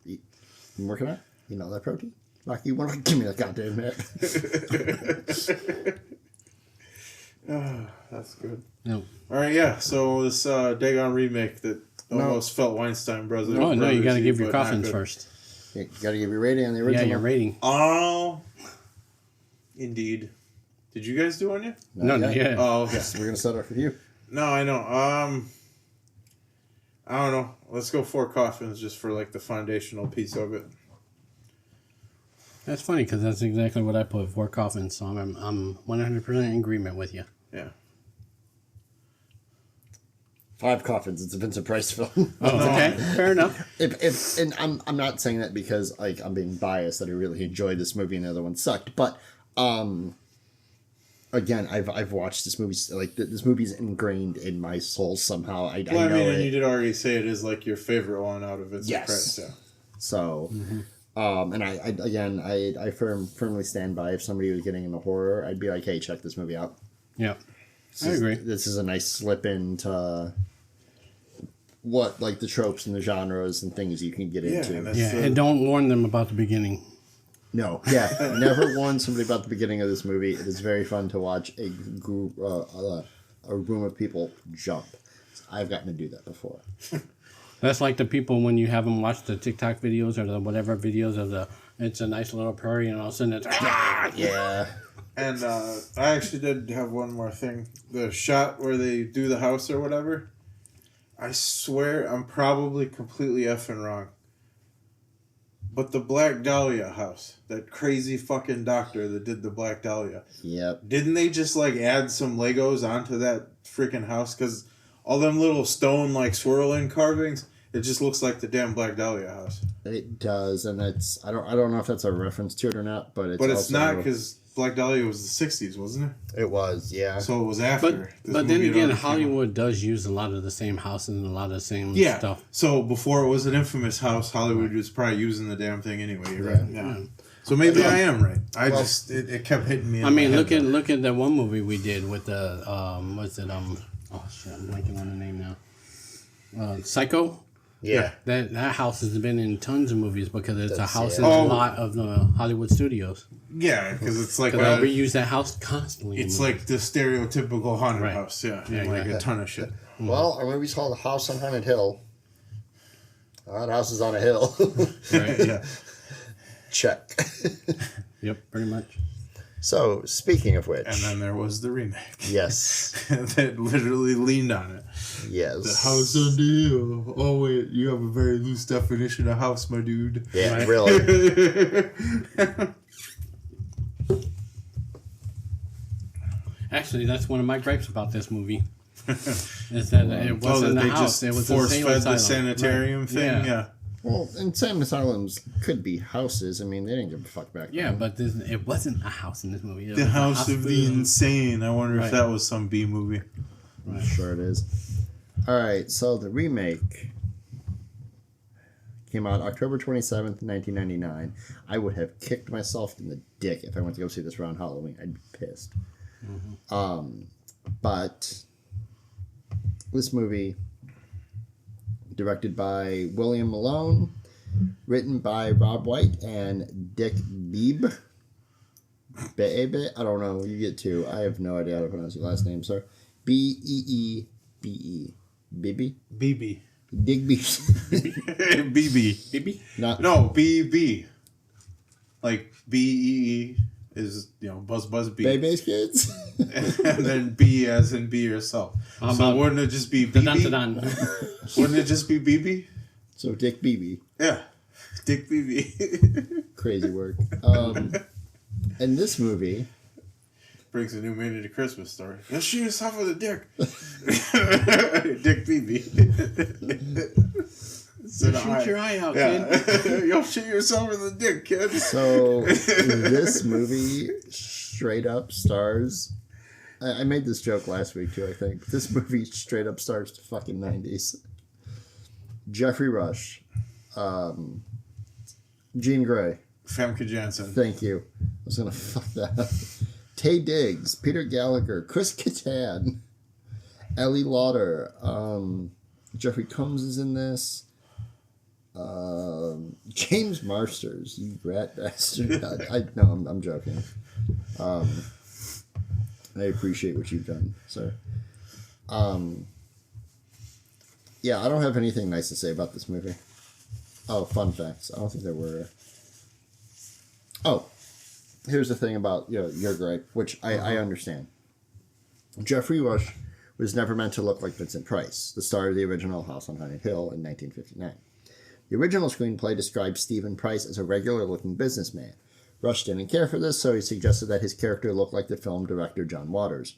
Speaker 1: Been working out? You know that protein? Like, you want to give me that goddamn net.
Speaker 2: That's good.
Speaker 3: No.
Speaker 2: All right, yeah. So this Dagon remake that almost felt Weinstein Brothers.
Speaker 3: Oh no, you got to give your
Speaker 2: but not
Speaker 3: coffins
Speaker 2: good.
Speaker 3: first.
Speaker 1: You got to give your rating on the
Speaker 3: Yeah,
Speaker 1: original.
Speaker 3: your rating.
Speaker 2: Oh, indeed. Did you guys do one yet?
Speaker 3: No, not yet.
Speaker 2: Oh, okay.
Speaker 1: Yes, we're going to set up for you.
Speaker 2: No, I know. I don't know. Let's go 4 coffins just for like the foundational piece of it.
Speaker 3: That's funny because that's exactly what I put 4 coffins. So I'm 100% in agreement with you.
Speaker 2: Yeah.
Speaker 1: 5 coffins. It's a Vincent Price film.
Speaker 3: Oh, okay, fair enough.
Speaker 1: And I'm not saying that because like I'm being biased that I really enjoyed this movie and the other one sucked, but again I've watched this movie, like this movie's ingrained in my soul somehow. I
Speaker 2: Well, I
Speaker 1: know
Speaker 2: mean,
Speaker 1: it.
Speaker 2: and you did already say it is like your favorite one out of Vincent
Speaker 1: Yes.
Speaker 2: Price. Yeah.
Speaker 1: So, and I firmly stand by, if somebody was getting into horror, I'd be like, hey, check this movie out.
Speaker 3: Yeah, I agree.
Speaker 1: This is a nice slip into what, like, the tropes and the genres and things you can get into.
Speaker 2: and that's
Speaker 3: Yeah, and don't warn them about the beginning.
Speaker 1: No, yeah, never warn somebody about the beginning of this movie. It is very fun to watch a group, a room of people jump. I've gotten to do that before.
Speaker 3: That's like the people when you have them watch the TikTok videos or the whatever videos of it's a nice little prairie and all of a sudden it's
Speaker 1: Yeah.
Speaker 2: And I actually did have one more thing. The shot where they do the house or whatever. I swear I'm probably completely effing wrong. But the Black Dahlia house, that crazy fucking doctor that did the Black Dahlia,
Speaker 1: Yep.
Speaker 2: didn't they just like add some Legos onto that freaking house? Because all them little stone like swirling carvings, it just looks like the damn Black Dahlia house.
Speaker 1: It does, and it's I don't know if that's a reference to it or not, but it's
Speaker 2: But it's
Speaker 1: also
Speaker 2: not, because Black Dahlia was the 60s, wasn't it?
Speaker 1: it was, yeah.
Speaker 2: So it was after.
Speaker 3: But then
Speaker 2: movie had
Speaker 3: again,
Speaker 2: already came out.
Speaker 3: Hollywood does use a lot of the same houses and a lot of the same
Speaker 2: Yeah.
Speaker 3: stuff.
Speaker 2: So before it was an infamous house, Hollywood was probably using the damn thing anyway. You're right. Yeah. So maybe I am right. It kept hitting me.
Speaker 3: I mean, look at that one movie we did with the what's it oh shit, I'm blanking on the name now. Psycho.
Speaker 1: Yeah.
Speaker 3: That house has been in tons of movies because it's a house
Speaker 1: yeah.
Speaker 3: in
Speaker 2: Oh.
Speaker 3: a lot of the Hollywood studios.
Speaker 2: Yeah, because it's like
Speaker 3: Because they reuse that house constantly. in
Speaker 2: it's
Speaker 3: movies.
Speaker 2: like the stereotypical haunted
Speaker 3: Right.
Speaker 2: house. Yeah,
Speaker 3: Yeah,
Speaker 2: and like
Speaker 3: exactly.
Speaker 2: a ton of shit.
Speaker 1: Well, our movie's called House on Haunted Hill. That house is on a hill.
Speaker 3: right.
Speaker 2: Yeah.
Speaker 1: Check.
Speaker 3: Yep, pretty much.
Speaker 1: So, speaking of which.
Speaker 2: And then there was the remake.
Speaker 1: Yes.
Speaker 2: That literally leaned on it.
Speaker 1: Yes.
Speaker 2: The house on the hill. Oh, wait, you have a very loose definition of house, my dude.
Speaker 1: Yeah,
Speaker 3: Right.
Speaker 1: really.
Speaker 3: Actually, that's one of my gripes about this movie. Is that it wasn't a
Speaker 2: they
Speaker 3: house.
Speaker 2: just
Speaker 3: It was a
Speaker 2: force-fed
Speaker 3: sane
Speaker 2: the
Speaker 3: asylum.
Speaker 2: sanitarium
Speaker 3: Right.
Speaker 2: thing? Yeah.
Speaker 1: Well, insane asylums could be houses. I mean, they didn't give a fuck back then.
Speaker 3: Yeah, but it wasn't a house in this movie. It
Speaker 2: The
Speaker 3: was a
Speaker 2: House of the
Speaker 3: hospital.
Speaker 2: Insane. I wonder
Speaker 3: Right.
Speaker 2: if that was some B movie.
Speaker 1: I'm sure it is. All right, so the remake came out October 27th, 1999. I would have kicked myself in the dick if I went to go see this around Halloween. I'd be pissed. But this movie, directed by William Malone, written by Rob White and Dick Beebe. Beebe? I don't know. You get two. I have no idea how to pronounce your last name, sir. Beebe. Bibi?
Speaker 2: BB.
Speaker 1: Digby.
Speaker 2: BB.
Speaker 3: Maybe?
Speaker 1: Not
Speaker 2: No, BB. Like BEE is, Buzz B.
Speaker 1: Baby's kids.
Speaker 2: And then B as in be yourself.
Speaker 3: How
Speaker 2: So
Speaker 3: about-
Speaker 2: wouldn't it just be BB?
Speaker 3: Dun-dun-dun.
Speaker 2: Wouldn't it just be BB?
Speaker 1: So Dick Beebe.
Speaker 2: Yeah. Dick BB.
Speaker 1: Crazy work. In this movie,
Speaker 2: Brings a new meaning to Christmas story. You'll shoot yourself with a dick. Dick BB.
Speaker 3: Shoot your eye out, kid.
Speaker 2: Yeah. You'll shoot yourself with a dick, kid.
Speaker 1: so this movie straight up stars. I made this joke last week too, I think. This movie straight up stars the fucking 90s. Jeffrey Rush. Jean Grey.
Speaker 2: Famke Janssen.
Speaker 1: Thank you. I was gonna fuck that up. Tay Diggs, Peter Gallagher, Chris Kattan, Ellie Lauder, Jeffrey Combs is in this. James Marsters, you rat bastard. I'm joking. I appreciate what you've done, sir. Yeah, I don't have anything nice to say about this movie. Oh, fun facts. I don't think there were. Oh, here's the thing about your gripe, which I understand. Jeffrey Rush was never meant to look like Vincent Price, the star of the original House on Haunted Hill in 1959. The original screenplay described Stephen Price as a regular-looking businessman. Rush didn't care for this, so he suggested that his character look like the film director John Waters.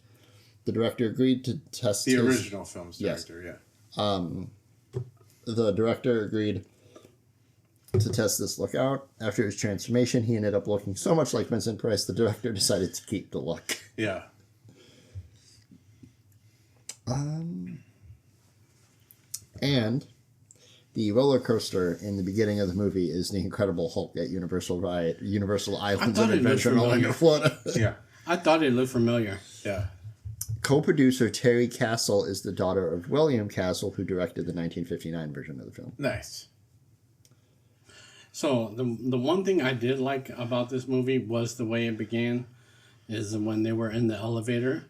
Speaker 1: The director agreed to test
Speaker 2: The original film's
Speaker 1: Yes.
Speaker 2: director, yeah.
Speaker 1: The director agreed to test this look out. After his transformation, he ended up looking so much like Vincent Price, the director decided to keep the look.
Speaker 2: Yeah.
Speaker 1: And the roller coaster in the beginning of the movie is the Incredible Hulk at Universal Islands of
Speaker 3: thought it looked
Speaker 1: Adventure in Orlando,
Speaker 3: familiar.
Speaker 1: Florida.
Speaker 2: Yeah.
Speaker 3: I thought it looked familiar.
Speaker 2: Yeah.
Speaker 1: Co-producer Terry Castle is the daughter of William Castle, who directed the 1959 version of the film.
Speaker 2: Nice.
Speaker 3: So the one thing I did like about this movie was the way it began. Is when they were in the elevator.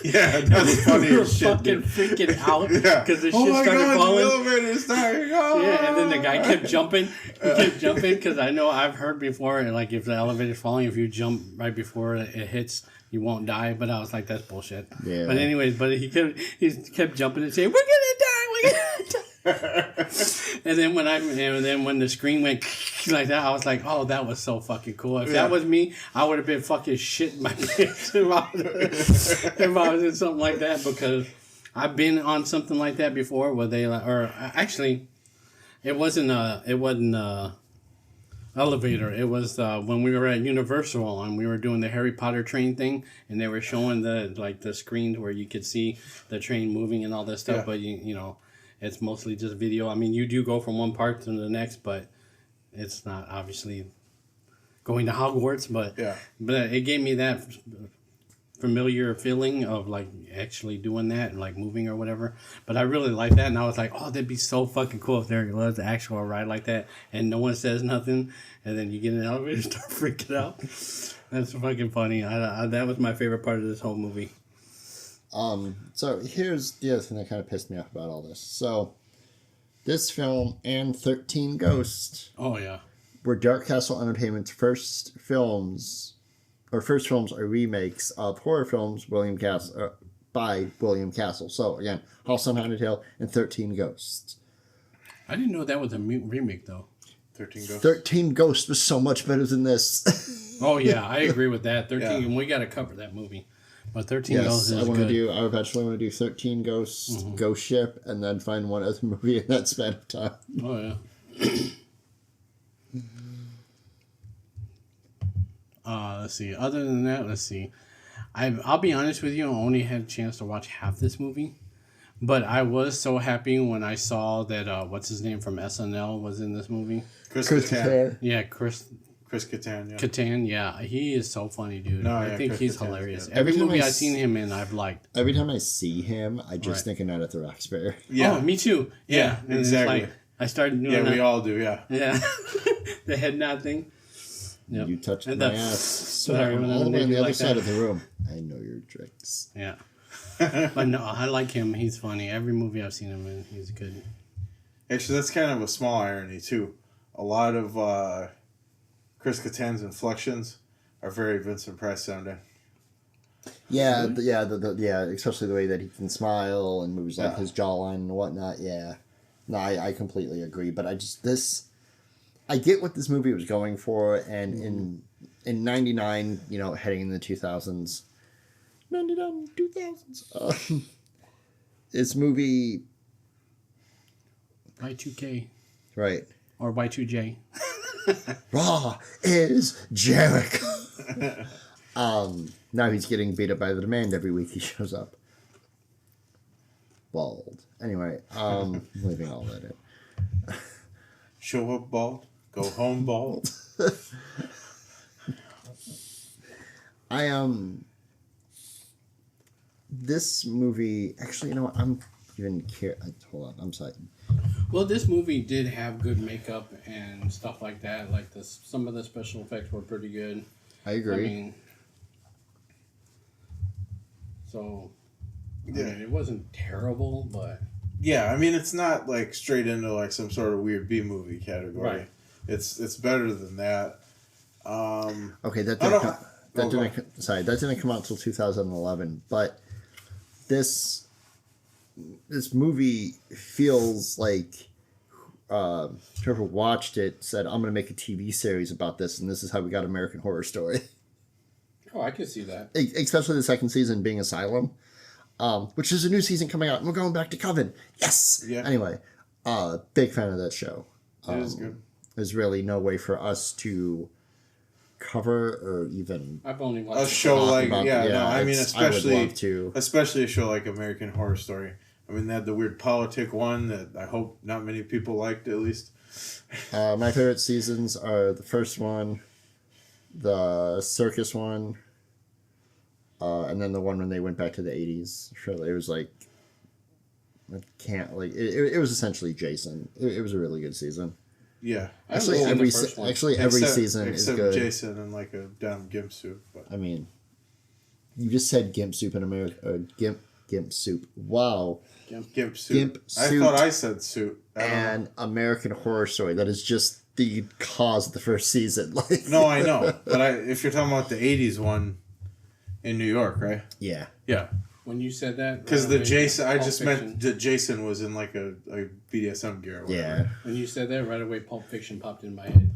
Speaker 2: Yeah, that's funny
Speaker 3: We were
Speaker 2: as shit.
Speaker 3: fucking
Speaker 2: Dude.
Speaker 3: freaking out
Speaker 2: Yeah.
Speaker 3: because the shit
Speaker 2: Oh my
Speaker 3: started
Speaker 2: God,
Speaker 3: falling.
Speaker 2: the elevator's starting. Oh.
Speaker 3: Yeah, and then the guy kept jumping. He kept jumping because I know I've heard before, like if the elevator's falling, if you jump right before it hits, you won't die. But I was like, that's bullshit.
Speaker 1: Yeah.
Speaker 3: But anyways, he kept jumping and saying, "We're gonna die, we're gonna die." and then when the screen went like that, I was like, "Oh, that was so fucking cool." If that was me, I would have been fucking shitting my pants if I was in something like that, because I've been on something like that before where they actually. It wasn't a elevator. It was when we were at Universal and we were doing the Harry Potter train thing, and they were showing the screens where you could see the train moving and all that stuff.
Speaker 2: Yeah.
Speaker 3: But you know, it's mostly just video. I mean, you do go from one part to the next, but it's not obviously going to Hogwarts. But it gave me that familiar feeling of like actually doing that and like moving or whatever. But I really like that, and I was like, oh, that'd be so fucking cool if there was an actual ride like that and no one says nothing, and then you get in the elevator and start freaking out. That's fucking funny. I that was my favorite part of this whole movie.
Speaker 1: So here's the other thing that kind of pissed me off about all this. So this film and 13 Ghosts
Speaker 3: Oh yeah.
Speaker 1: were Dark Castle Entertainment's first films or first films are remakes of horror films by William Castle. So again, House on Haunted Hill and 13 Ghosts.
Speaker 3: I didn't know that was a remake though.
Speaker 2: 13 Ghosts.
Speaker 1: 13 Ghosts was so much better than this.
Speaker 3: Oh yeah, I agree with that. 13, and we got to cover that movie. But 13 Ghosts is good.
Speaker 1: I eventually want to do 13 Ghosts, Ghost Ship, and then find one other movie in that span of time.
Speaker 3: Oh yeah. Let's see. Other than that, let's see. I'll be honest with you. I only had a chance to watch half this movie, but I was so happy when I saw that. What's his name from SNL was in this movie?
Speaker 2: Chris Kattan.
Speaker 3: Yeah, Chris
Speaker 2: Kattan. Yeah.
Speaker 3: Kattan. Yeah, he is so funny, dude.
Speaker 2: No,
Speaker 3: I think
Speaker 2: Chris
Speaker 3: he's
Speaker 2: Kattan's
Speaker 3: hilarious.
Speaker 2: good.
Speaker 3: Every movie I've seen him in, I've liked.
Speaker 1: Every time I see him, I just think of Night at the Roxbury.
Speaker 3: Yeah. Oh, me too. Yeah,
Speaker 2: and exactly.
Speaker 3: I started doing
Speaker 2: that. We all do. Yeah.
Speaker 3: Yeah. The head nod thing.
Speaker 1: Yep. You touched my ass. So
Speaker 3: Sorry,
Speaker 1: all the way on the other side
Speaker 3: that.
Speaker 1: of the room. I know your tricks.
Speaker 3: Yeah. But no, I like him. He's funny. Every movie I've seen him in, he's good.
Speaker 2: Actually, that's kind of a small irony, too. A lot of Chris Kattan's inflections are very Vincent Price sounding.
Speaker 1: Yeah, especially the way that he can smile and moves like his jawline and whatnot. Yeah. No, I completely agree. But I get what this movie was going for, and in 99, heading in the 2000s, 2000s, this movie...
Speaker 3: Y2K.
Speaker 1: Right.
Speaker 3: Or Y2J.
Speaker 1: Raw is Jericho. Now he's getting beat up by the Demand every week he shows up. Bald. Anyway, leaving all that in.
Speaker 2: Show up bald, go home bald.
Speaker 1: This movie, actually, I'm even hold on, I'm sorry.
Speaker 3: Well, this movie did have good makeup and stuff like that. Like some of the special effects were pretty good.
Speaker 1: I agree.
Speaker 3: I mean, it wasn't terrible, but
Speaker 2: yeah, I mean, it's not like straight into like some sort of weird B movie category.
Speaker 3: Right.
Speaker 2: It's better than that.
Speaker 1: Okay, that didn't come out until 2011, but this movie feels like whoever watched it said, I'm going to make a TV series about this, and this is how we got American Horror Story.
Speaker 3: Oh, I can see that.
Speaker 1: Especially the second season being Asylum, which is a new season coming out, and we're going back to Koffin. Yes!
Speaker 2: Yeah.
Speaker 1: Anyway, big fan of that show.
Speaker 2: It is good.
Speaker 1: There's really no way for us to cover or even...
Speaker 3: I've only watched
Speaker 2: a show like...
Speaker 1: about,
Speaker 2: I mean, especially...
Speaker 1: I would love to.
Speaker 2: Especially a show like American Horror Story. I mean, they had the weird politic one that I hope not many people liked, at least.
Speaker 1: My favorite seasons are the first one, the circus one, and then the one when they went back to the 80s. It was like... It was essentially Jason. It was a really good season.
Speaker 2: Yeah.
Speaker 1: Every season is good.
Speaker 2: Except Jason in like a dumb gimp suit. But.
Speaker 1: I mean, you just said gimp soup in America. Gimp soup. Wow.
Speaker 2: Gimp suit.
Speaker 1: Gimp suit.
Speaker 2: I thought I said suit.
Speaker 1: And American Horror Story. That is just the cause of the first season.
Speaker 2: No, I know. But if you're talking about the 80s one in New York, right?
Speaker 1: Yeah.
Speaker 2: Yeah.
Speaker 3: When you said that,
Speaker 2: because the Jason, I just meant that Jason was in like a BDSM gear. Or whatever.
Speaker 1: Yeah.
Speaker 3: When you said that, right away, Pulp Fiction popped in my head.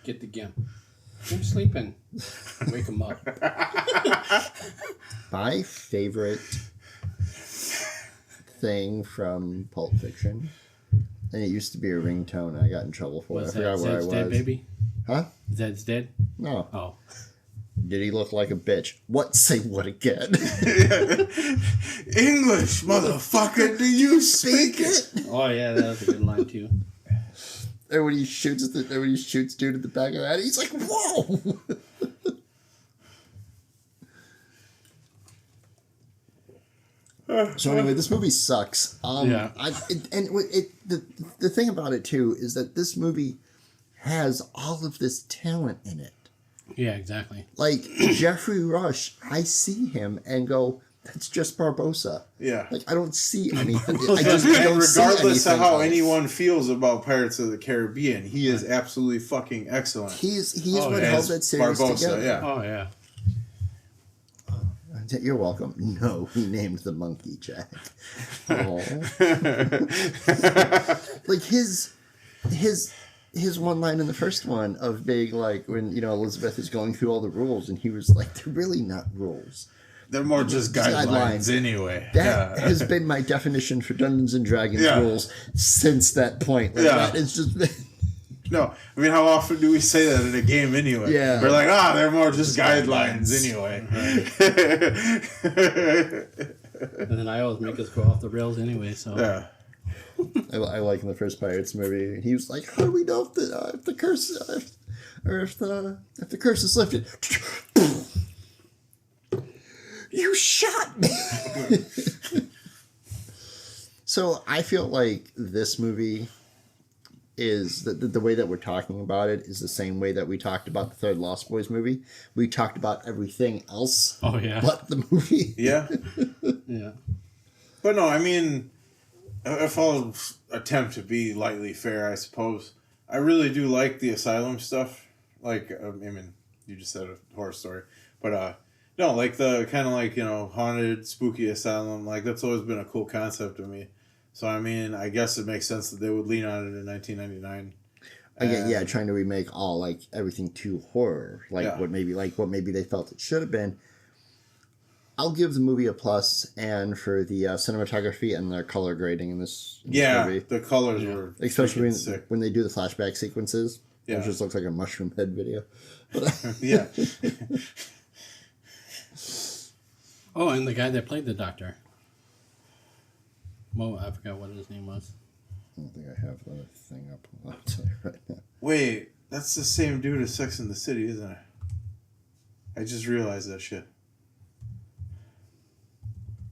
Speaker 3: Get the gimp. Gimp sleeping. Wake him up.
Speaker 1: My favorite thing from Pulp Fiction, and it used to be a ringtone. I got in trouble for it. I forgot where I was.
Speaker 3: Dead, baby?
Speaker 1: Huh?
Speaker 3: Zed's dead?
Speaker 1: No.
Speaker 3: Oh.
Speaker 1: Did he look like a bitch? What? Say what again?
Speaker 2: English, motherfucker. Do you speak it?
Speaker 3: Oh yeah, that was a good line too.
Speaker 1: And when he shoots dude at the back of the head, he's like, "Whoa!" So anyway, this movie sucks.
Speaker 3: Yeah.
Speaker 1: The thing about it too is that this movie has all of this talent in it.
Speaker 3: Yeah, exactly.
Speaker 1: Like Jeffrey Rush, I see him and go, "That's just Barbosa."
Speaker 2: Yeah.
Speaker 1: Like I don't see anything.
Speaker 2: Regardless of how anyone feels about Pirates of the Caribbean, he is absolutely fucking excellent.
Speaker 1: He's what held that series
Speaker 2: Barbosa,
Speaker 1: together.
Speaker 2: Yeah.
Speaker 3: Oh yeah.
Speaker 1: You're welcome. No, he named the monkey Jack. Oh. Like his one line in the first one of being like, when, Elizabeth is going through all the rules, and he was like, they're really not rules.
Speaker 2: They're more just guidelines anyway.
Speaker 1: That has been my definition for Dungeons and Dragons rules since that point. Like, that is just...
Speaker 2: No, I mean, how often do we say that in a game anyway?
Speaker 1: Yeah.
Speaker 2: We're like, they're more just guidelines anyway.
Speaker 3: And then I always make us go off the rails anyway, so...
Speaker 2: Yeah.
Speaker 1: I like in the first Pirates movie, he was like, how do we know if the curse... if the curse is lifted? You shot me! So I feel like this movie is the way that we're talking about it is the same way that we talked about the third Lost Boys movie. We talked about everything else but the movie.
Speaker 2: Yeah.
Speaker 3: Yeah.
Speaker 2: But no, I mean, if I'll attempt to be lightly fair, I suppose, I really do like the asylum stuff. Like, I mean, you just said a horror story. But, no, like the kind of like, haunted, spooky asylum, like that's always been a cool concept to me. So, I mean, I guess it makes sense that they would lean on it in 1999.
Speaker 1: Again, trying to remake all, like, everything to horror. What maybe they felt it should have been. I'll give the movie a plus, and for the cinematography and their color grading in this movie.
Speaker 2: The colors were
Speaker 1: especially
Speaker 2: sick.
Speaker 1: when they do the flashback sequences.
Speaker 2: Yeah.
Speaker 1: It just looks like a mushroom head video. But,
Speaker 2: Yeah.
Speaker 3: Oh, and the guy that played the doctor. Well, I forgot what his name was.
Speaker 1: I don't think I have the thing up. I'll tell you right now.
Speaker 2: Wait, that's the same dude as Sex and the City, isn't it? I just realized that shit.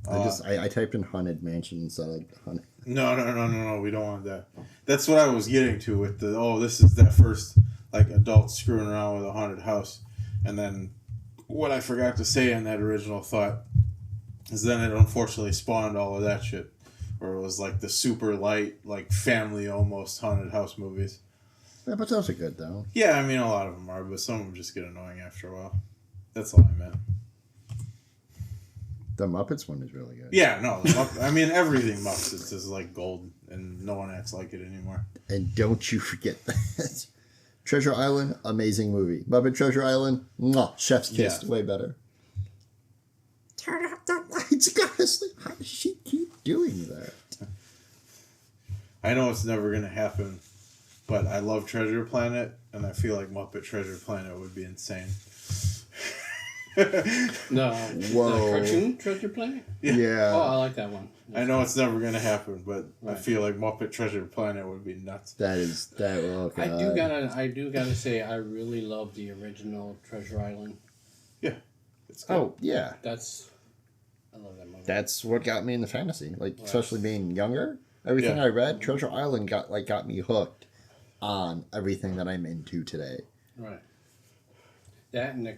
Speaker 1: I typed in haunted mansion instead of haunted.
Speaker 2: No, we don't want that. That's what I was getting to with this is that first, like, adult screwing around with a haunted house. And then what I forgot to say in that original thought is then it unfortunately spawned all of that shit. Where it was like the super light, like family almost haunted house movies.
Speaker 1: Yeah, but those are good though.
Speaker 2: Yeah, I mean a lot of them are, but some of them just get annoying after a while. That's all I meant.
Speaker 1: The Muppets one is really good.
Speaker 2: Yeah, no, I mean everything Muppets is like gold, and no one acts like it anymore.
Speaker 1: And don't you forget that. Treasure Island, amazing movie. Muppet Treasure Island, mwah, chef's kiss, way better. Turn up the lights, guys. How does she keep doing that?
Speaker 2: I know it's never going to happen, but I love Treasure Planet, and I feel like Muppet Treasure Planet would be insane.
Speaker 3: No.
Speaker 1: Whoa.
Speaker 3: The cartoon Treasure Planet?
Speaker 1: Yeah.
Speaker 3: Oh, I like that one.
Speaker 2: I know it's never going to happen, but I feel like Muppet Treasure Planet would be nuts.
Speaker 1: Okay.
Speaker 3: I do gotta say, I really love the original Treasure Island.
Speaker 2: Yeah. It's good.
Speaker 1: Oh, yeah.
Speaker 3: I love that movie.
Speaker 1: That's what got me into fantasy. Like, especially being younger. Everything I read, Treasure Island got me hooked on everything that I'm into today.
Speaker 3: Right. That and the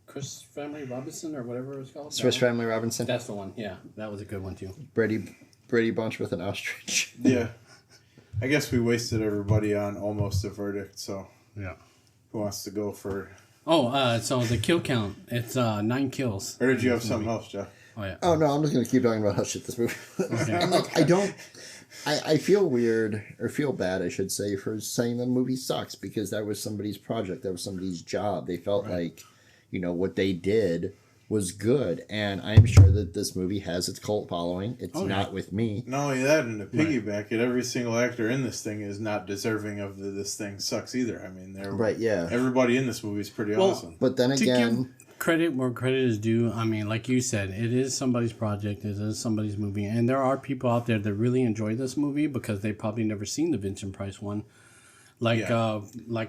Speaker 3: Chris Family Robinson or whatever it's called.
Speaker 1: Swiss Family Robinson.
Speaker 3: That's the one. Yeah, that was a good one too.
Speaker 1: Brady Bunch with an ostrich.
Speaker 2: Yeah. I guess we wasted everybody on almost a verdict, so
Speaker 3: Yeah.
Speaker 2: who wants to go for...
Speaker 3: Oh, so the kill count, it's 9 kills.
Speaker 2: Or did you have something else, Jeff?
Speaker 3: Oh, yeah.
Speaker 1: Oh, no, I'm just going to keep talking about how shit this movie
Speaker 3: Okay.
Speaker 1: And, like, I feel weird, or feel bad, I should say, for saying the movie sucks, because that was somebody's project, that was somebody's job. They felt like, what they did was good, and I'm sure that this movie has its cult following. It's not with me.
Speaker 2: Not only that, and to piggyback it, every single actor in this thing is not deserving of this thing sucks either. I mean, everybody in this movie is pretty awesome.
Speaker 1: But then again...
Speaker 3: Credit where credit is due. I mean, like you said, it is somebody's project. It is somebody's movie. And there are people out there that really enjoy this movie because they've probably never seen the Vincent Price one. Like a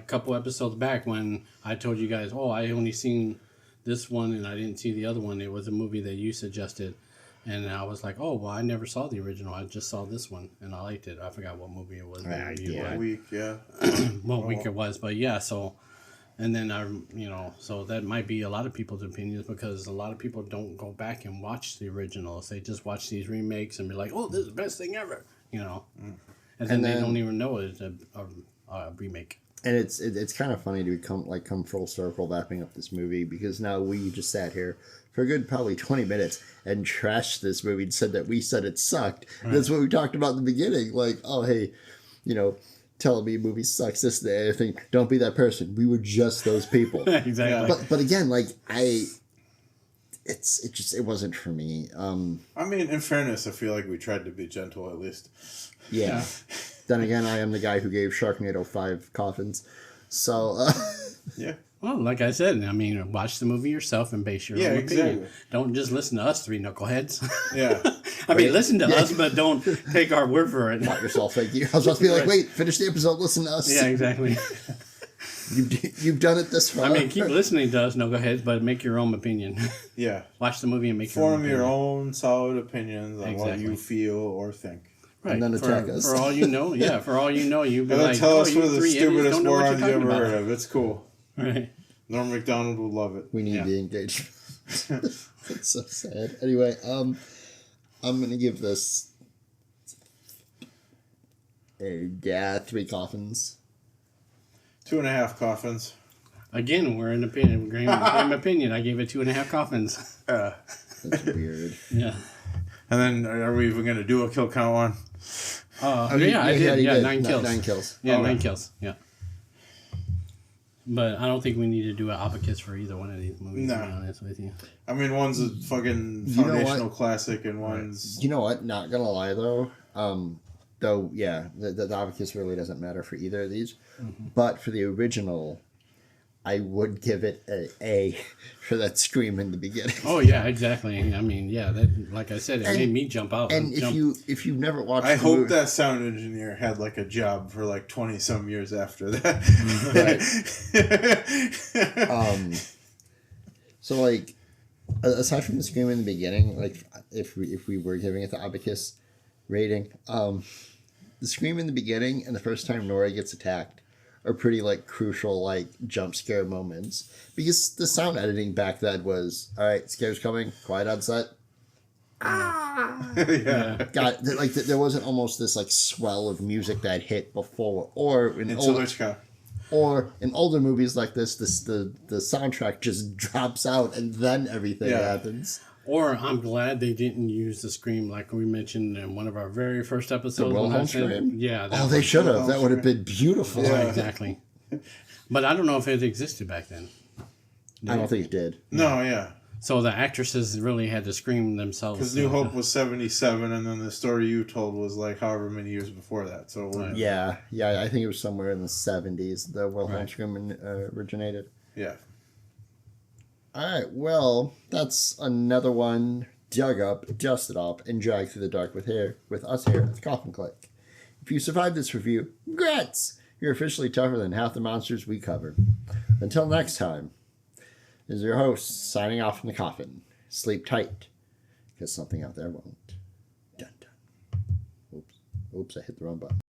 Speaker 3: couple episodes back when I told you guys, I only seen this one and I didn't see the other one. It was a movie that you suggested. And I was like, I never saw the original. I just saw this one and I liked it. I forgot what movie it was.
Speaker 2: What
Speaker 3: week it was. But yeah, so... And then so that might be a lot of people's opinions because a lot of people don't go back and watch the originals. They just watch these remakes and be like, "Oh, this is the best thing ever," And then they don't even know it's a remake.
Speaker 1: And it's kind of funny to come full circle wrapping up this movie, because now we just sat here for a good probably 20 minutes and trashed this movie and said that we said it sucked. Right. That's what we talked about in the beginning. Like, oh, hey, telling me a movie sucks, this and that. I think, don't be that person. We were just those people.
Speaker 3: Exactly.
Speaker 1: But again, like, it wasn't for me.
Speaker 2: I mean, in fairness, I feel like we tried to be gentle at least.
Speaker 1: Yeah. Then again, I am the guy who gave Sharknado 5 coffins. So,
Speaker 2: yeah.
Speaker 3: Well, like I said, I mean, watch the movie yourself and base your own opinion. Don't just listen to us three knuckleheads.
Speaker 2: Yeah.
Speaker 3: I mean, listen to us, but don't take our word for it.
Speaker 1: Not yourself, thank you. I was about to be like, wait, finish the episode, listen to us.
Speaker 3: Yeah, exactly.
Speaker 1: You've done it this far.
Speaker 3: I mean, keep listening to us, knuckleheads, but make your own opinion.
Speaker 2: Yeah.
Speaker 3: Watch the movie and make
Speaker 2: Form your own solid opinions on what you feel or think.
Speaker 1: Right. And then attack us.
Speaker 3: For all you know, you be
Speaker 2: like, tell us we're the stupidest
Speaker 3: morons
Speaker 2: you ever heard of. It's cool.
Speaker 3: Right.
Speaker 2: Norm Macdonald will love it.
Speaker 1: We need the engagement. It's so sad. Anyway, I'm gonna give this 3 coffins.
Speaker 2: 2.5 coffins.
Speaker 3: Again, we're in opinion. Same opinion. I gave it 2.5 coffins.
Speaker 1: That's weird.
Speaker 3: Yeah.
Speaker 2: And then, are we even gonna do a kill count one?
Speaker 3: I did. Yeah, 9 kills.
Speaker 1: 9 kills.
Speaker 3: Yeah, 9 kills. Yeah. But I don't think we need to do an abacus for either one of these movies, to be honest with you.
Speaker 2: I mean, one's a fucking foundational classic, and one's...
Speaker 1: You know what? Not gonna lie, though. Though, yeah, the abacus really doesn't matter for either of these. Mm-hmm. But for the original, I would give it an A for that scream in the beginning.
Speaker 3: Oh yeah, exactly. I mean, yeah, that, like I said, it made me jump out.
Speaker 1: And if you've never watched,
Speaker 2: I hope that sound engineer had like a job for like 20 some years after that.
Speaker 1: Right. So like, aside from the scream in the beginning, like if we were giving it the abacus rating, the scream in the beginning and the first time Nora gets attacked are pretty like crucial like jump scare moments, because the sound editing back then was, all right, scare's coming, quiet on set.
Speaker 2: Yeah.
Speaker 1: God, like there wasn't almost this like swell of music that hit before, or in older movies like this, the soundtrack just drops out and then everything happens.
Speaker 3: Or I'm glad they didn't use the scream like we mentioned in one of our very first episodes.
Speaker 1: The Wilhelm scream?
Speaker 3: Yeah.
Speaker 1: They should have. That would have been beautiful.
Speaker 3: Yeah, exactly. But I don't know if it existed back then.
Speaker 1: I don't think it did.
Speaker 2: No, yeah.
Speaker 3: So the actresses really had to scream themselves.
Speaker 2: Because New Hope was 77, and then the story you told was like however many years before that. So
Speaker 1: yeah, I think it was somewhere in the 70s the Wilhelm scream originated.
Speaker 2: Yeah.
Speaker 1: All right, well, that's another one dug up, dusted up, and dragged through the dark with us here at the Koffin Click. If you survived this review, congrats! You're officially tougher than half the monsters we covered. Until next time, this is your host signing off from the coffin. Sleep tight, because something out there won't. Dun dun. Oops, I hit the wrong button.